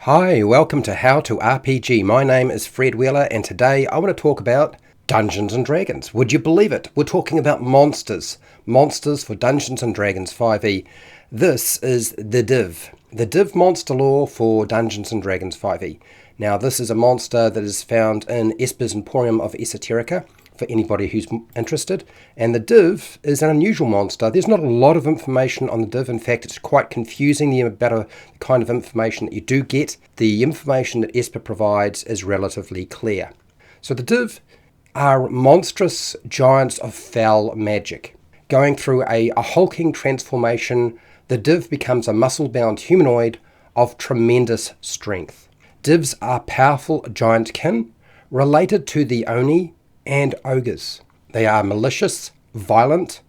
Hi, welcome to How to RPG. My name is Fred Wheeler and today I want to talk about Dungeons and Dragons. Would you believe it? We're talking about monsters. Monsters for Dungeons and Dragons 5e. This is the DIV. The DIV monster lore for Dungeons and Dragons 5e. Now this is a monster that is found in Esper's Emporium of Esoterica for anybody who's interested. And the DIV is an unusual monster. There's not a lot of information on the DIV. In fact, it's quite confusing about the kind of information that you do get. The information that Esper provides is relatively clear. So the DIV are monstrous giants of foul magic. Going through a hulking transformation, the DIV becomes a muscle-bound humanoid of tremendous strength. DIVs are powerful giant kin, related to the Oni and ogres. They are malicious, violent,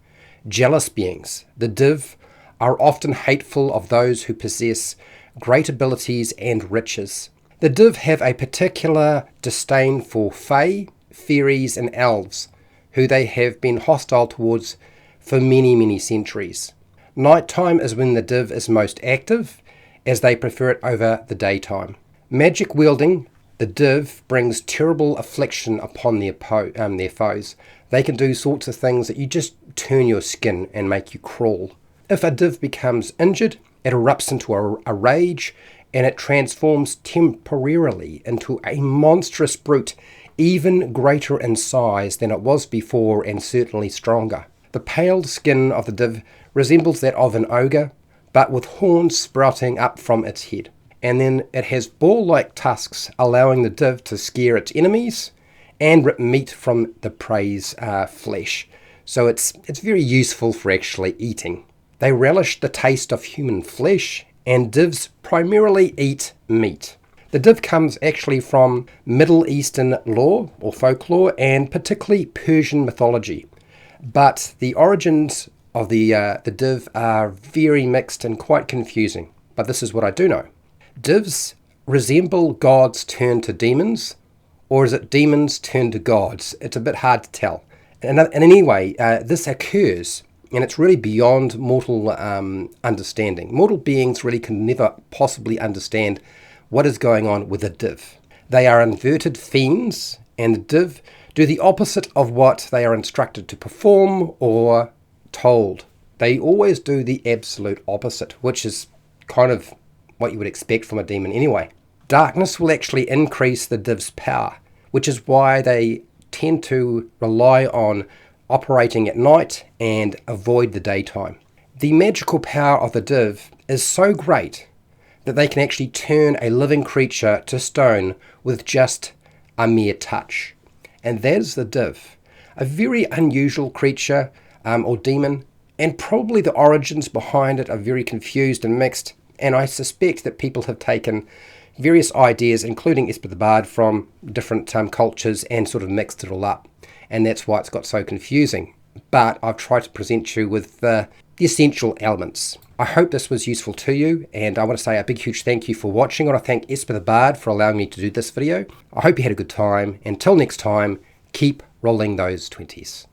jealous beings. The DIV are often hateful of those who possess great abilities and riches. The DIV have a particular disdain for fae, fairies and elves, who they have been hostile towards for many centuries. Nighttime is when the DIV is most active, as they prefer it over the daytime. Magic wielding, the DIV brings terrible affliction upon their foes. They can do sorts of things that you just turn your skin and make you crawl. If a DIV becomes injured, it erupts into a rage and it transforms temporarily into a monstrous brute, even greater in size than it was before and certainly stronger. The pale skin of the DIV resembles that of an ogre, but with horns sprouting up from its head. And then it has ball-like tusks, allowing the DIV to scare its enemies and rip meat from the prey's flesh. So it's very useful for actually eating. They relish the taste of human flesh, and DIVs primarily eat meat. The DIV comes actually from Middle Eastern lore or folklore, and particularly Persian mythology. But the origins of the DIV are very mixed and quite confusing. But this is what I do know. DIVs resemble gods turned to demons, or is it demons turned to gods? It's a bit hard to tell. And anyway, this occurs, and it's really beyond mortal understanding. Mortal beings really can never possibly understand what is going on with a DIV. They are inverted fiends, and the DIV do the opposite of what they are instructed to perform or told. They always do the absolute opposite, which is kind of what you would expect from a demon anyway. Darkness will actually increase the DIV's power, which is why they tend to rely on operating at night and avoid the daytime. The magical power of the DIV is so great that they can actually turn a living creature to stone with just a mere touch. And that is the DIV, a very unusual creature or demon, and probably the origins behind it are very confused and mixed. And I suspect that people have taken various ideas, including Esper the Bard, from different cultures and sort of mixed it all up. And that's why it's got so confusing. But I've tried to present you with the essential elements. I hope this was useful to you, and I want to say a big huge thank you for watching. I want to thank Esper the Bard for allowing me to do this video. I hope you had a good time. Until next time, keep rolling those 20s.